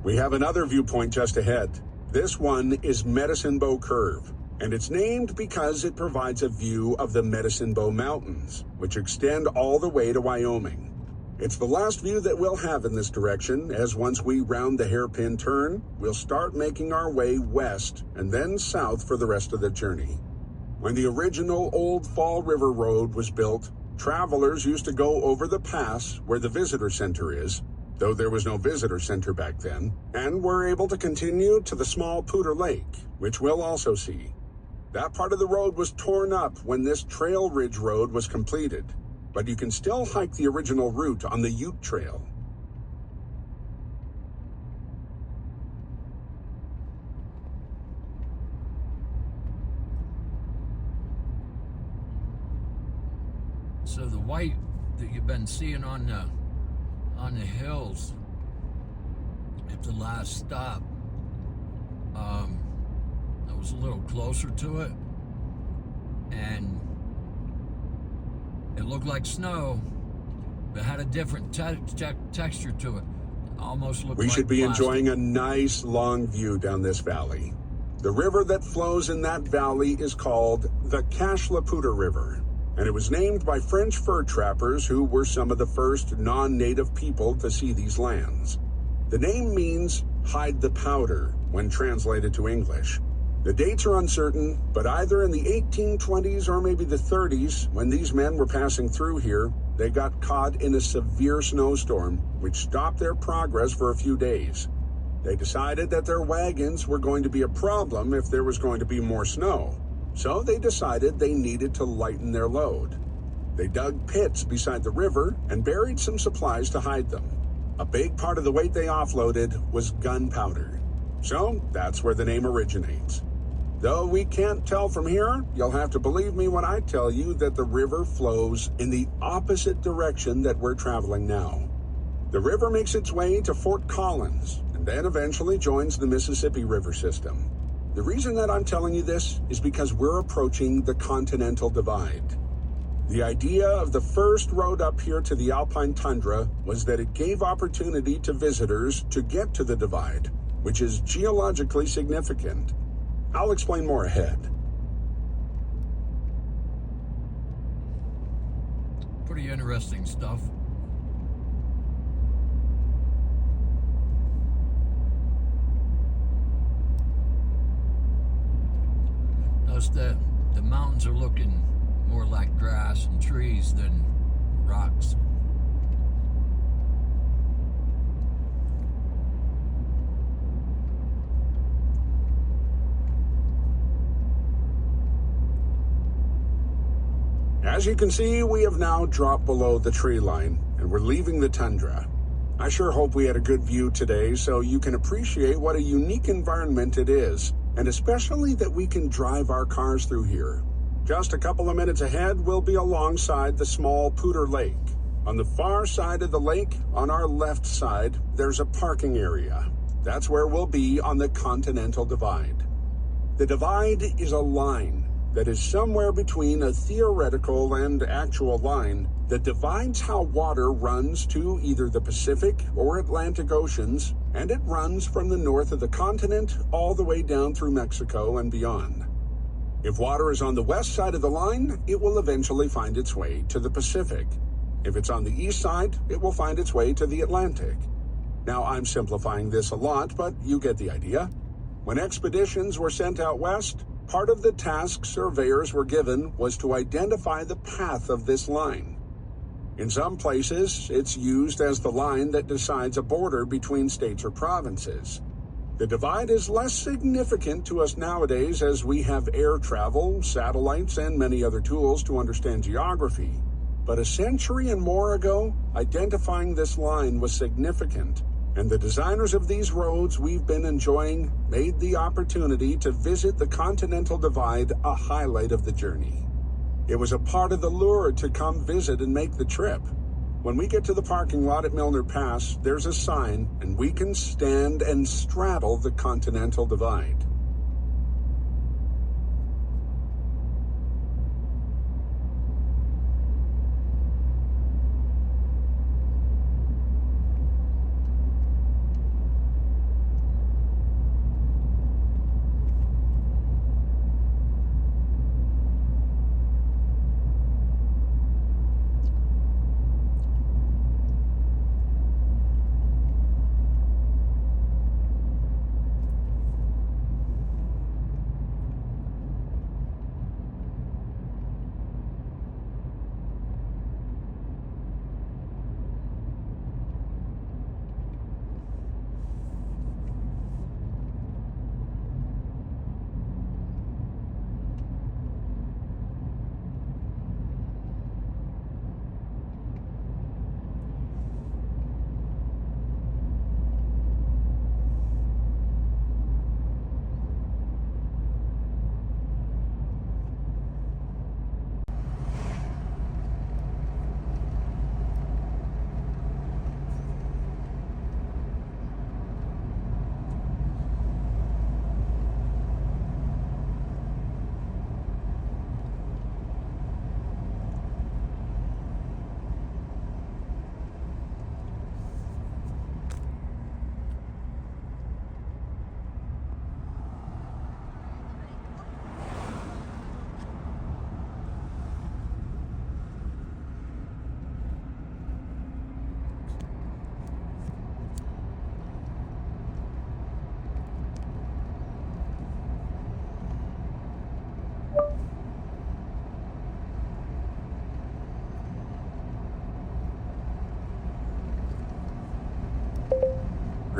We have another viewpoint just ahead. This one is Medicine Bow Curve, and it's named because it provides a view of the Medicine Bow Mountains, which extend all the way to Wyoming. It's the last view that we'll have in this direction, as once we round the hairpin turn, we'll start making our way west and then south for the rest of the journey. When the original Old Fall River Road was built, travelers used to go over the pass where the visitor center is, though there was no visitor center back then, and were able to continue to the small Poudre Lake, which we'll also see. That part of the road was torn up when this Trail Ridge Road was completed, but you can still hike the original route on the Ute Trail. So the white that you've been seeing on the hills at the last stop, I was a little closer to it, and it looked like snow, but had a different texture to it. Almost looked like We should be plastic. enjoying a nice long view down this valley. The river that flows in that valley is called the Cache la Poudre River, and it was named by French fur trappers who were some of the first non-native people to see these lands. The name means hide the powder when translated to English. The dates are uncertain, but either in the 1820s or maybe the 30s, when these men were passing through here, they got caught in a severe snowstorm, which stopped their progress for a few days. They decided that their wagons were going to be a problem if there was going to be more snow, so they decided they needed to lighten their load. They dug pits beside the river and buried some supplies to hide them. A big part of the weight they offloaded was gunpowder. So that's where the name originates. Though we can't tell from here, you'll have to believe me when I tell you that the river flows in the opposite direction that we're traveling now. The river makes its way to Fort Collins and then eventually joins the Mississippi River system. The reason that I'm telling you this is because we're approaching the Continental Divide. The idea of the first road up here to the Alpine Tundra was that it gave opportunity to visitors to get to the divide, which is geologically significant. I'll explain more ahead. Pretty interesting stuff. Notice that the mountains are looking more like grass and trees than rocks. As you can see, we have now dropped below the tree line, and we're leaving the tundra. I sure hope we had a good view today so you can appreciate what a unique environment it is, and especially that we can drive our cars through here. Just a couple of minutes ahead, we'll be alongside the small Poudre Lake. On the far side of the lake, on our left side, there's a parking area. That's where we'll be on the Continental Divide. The divide is a line that is somewhere between a theoretical and actual line that divides how water runs to either the Pacific or Atlantic Oceans, and it runs from the north of the continent all the way down through Mexico and beyond. If water is on the west side of the line, it will eventually find its way to the Pacific. If it's on the east side, it will find its way to the Atlantic. Now, I'm simplifying this a lot, but you get the idea. When expeditions were sent out west, part of the task surveyors were given was to identify the path of this line. In some places, it's used as the line that decides a border between states or provinces. The divide is less significant to us nowadays as we have air travel, satellites, and many other tools to understand geography. But a century and more ago, identifying this line was significant, and the designers of these roads we've been enjoying made the opportunity to visit the Continental Divide a highlight of the journey. It was a part of the lure to come visit and make the trip. When we get to the parking lot at Milner Pass, there's a sign, and we can stand and straddle the Continental Divide.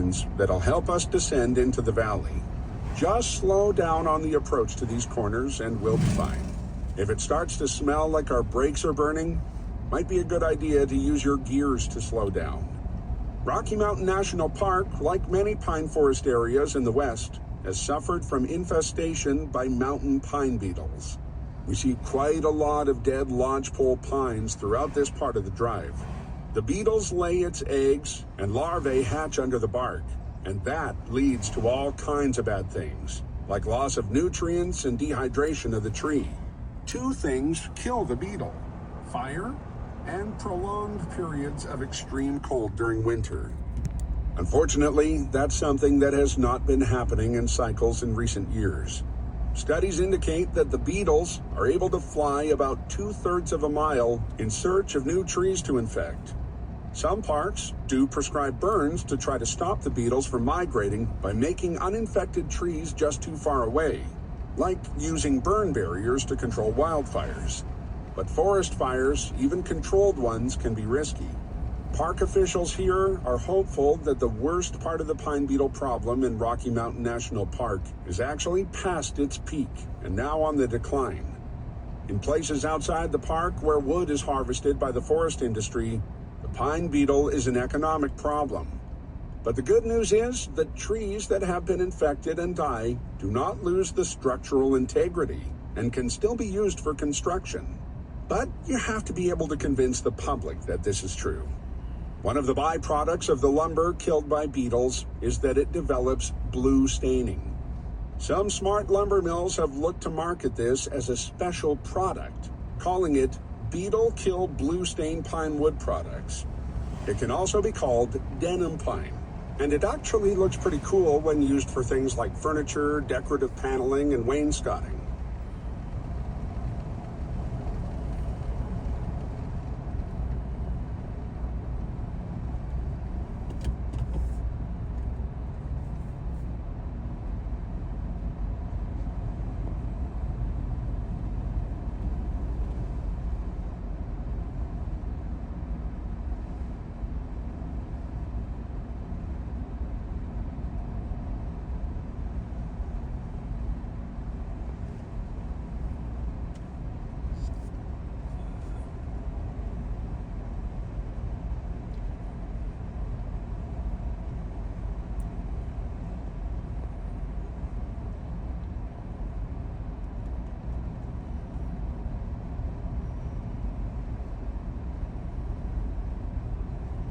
patterns that'll help us descend into the valley. Just slow down on the approach to these corners and we'll be fine. If it starts to smell like our brakes are burning, might be a good idea to use your gears to slow down. Rocky Mountain National Park, like many pine forest areas in the West, has suffered from infestation by mountain pine beetles. We see quite a lot of dead lodgepole pines throughout this part of the drive. The beetles lay its eggs and larvae hatch under the bark, and that leads to all kinds of bad things, like loss of nutrients and dehydration of the tree. Two things kill the beetle: fire and prolonged periods of extreme cold during winter. Unfortunately, that's something that has not been happening in cycles in recent years. Studies indicate that the beetles are able to fly about 2/3 of a mile in search of new trees to infect. Some parks do prescribe burns to try to stop the beetles from migrating by making uninfected trees just too far away, like using burn barriers to control wildfires. But forest fires, even controlled ones, can be risky. Park officials here are hopeful that the worst part of the pine beetle problem in Rocky Mountain National Park is actually past its peak and now on the decline. In places outside the park where wood is harvested by the forest industry, the pine beetle is an economic problem. But the good news is that trees that have been infected and die do not lose the structural integrity and can still be used for construction. But you have to be able to convince the public that this is true. One of the byproducts of the lumber killed by beetles is that it develops blue staining. Some smart lumber mills have looked to market this as a special product, calling it beetle kill blue stain pine wood products. It can also be called denim pine, and it actually looks pretty cool when used for things like furniture, decorative paneling, and wainscoting.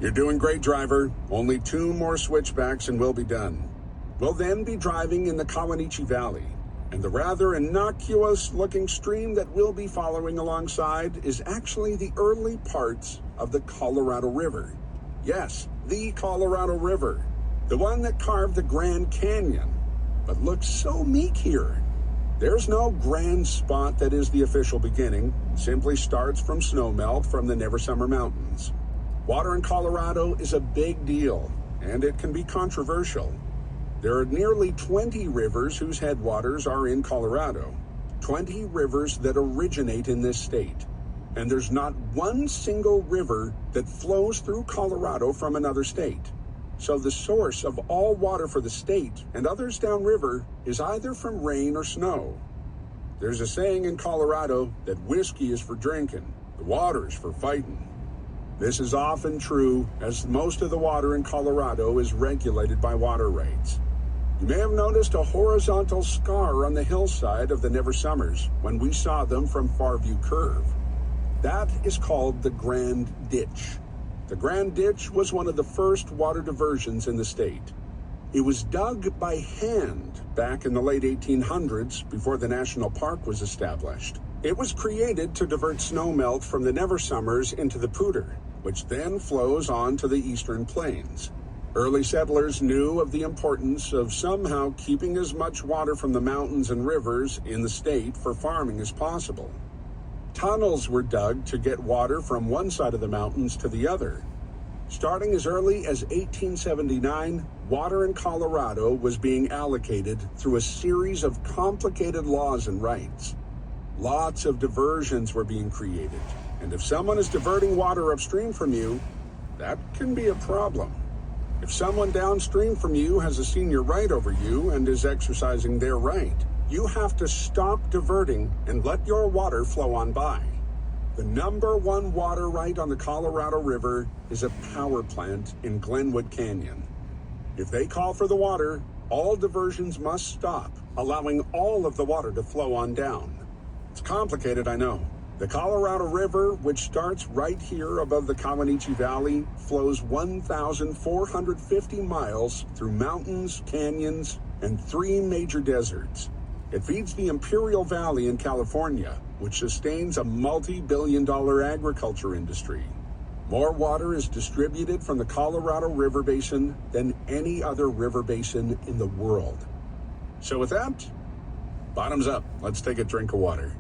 You're doing great, driver. Only 2 more switchbacks and we'll be done. We'll then be driving in the Kawanichi Valley, and the rather innocuous-looking stream that we'll be following alongside is actually the early parts of the Colorado River. Yes, the Colorado River, the one that carved the Grand Canyon, but looks so meek here. There's no grand spot that is the official beginning. It simply starts from snowmelt from the Never Summer Mountains. Water in Colorado is a big deal, and it can be controversial. There are nearly 20 rivers whose headwaters are in Colorado, 20 rivers that originate in this state. And there's not one single river that flows through Colorado from another state. So the source of all water for the state and others downriver is either from rain or snow. There's a saying in Colorado that whiskey is for drinking, the water is for fighting. This is often true, as most of the water in Colorado is regulated by water rates. You may have noticed a horizontal scar on the hillside of the Never Summers when we saw them from Farview Curve. That is called the Grand Ditch. The Grand Ditch was one of the first water diversions in the state. It was dug by hand back in the late 1800s before the national park was established. It was created to divert snowmelt from the Never Summers into the Poudre, which then flows on to the eastern plains. Early settlers knew of the importance of somehow keeping as much water from the mountains and rivers in the state for farming as possible. Tunnels were dug to get water from one side of the mountains to the other. Starting as early as 1879, water in Colorado was being allocated through a series of complicated laws and rights. Lots of diversions were being created, and if someone is diverting water upstream from you, that can be a problem. If someone downstream from you has a senior right over you and is exercising their right, you have to stop diverting and let your water flow on by. The #1 water right on the Colorado River is a power plant in Glenwood Canyon. If they call for the water, all diversions must stop, allowing all of the water to flow on down. It's complicated, I know. The Colorado River, which starts right here above the Comanche Valley, flows 1,450 miles through mountains, canyons, and 3 major deserts. It feeds the Imperial Valley in California, which sustains a multi-billion-dollar agriculture industry. More water is distributed from the Colorado River Basin than any other river basin in the world. So with that, bottoms up. Let's take a drink of water.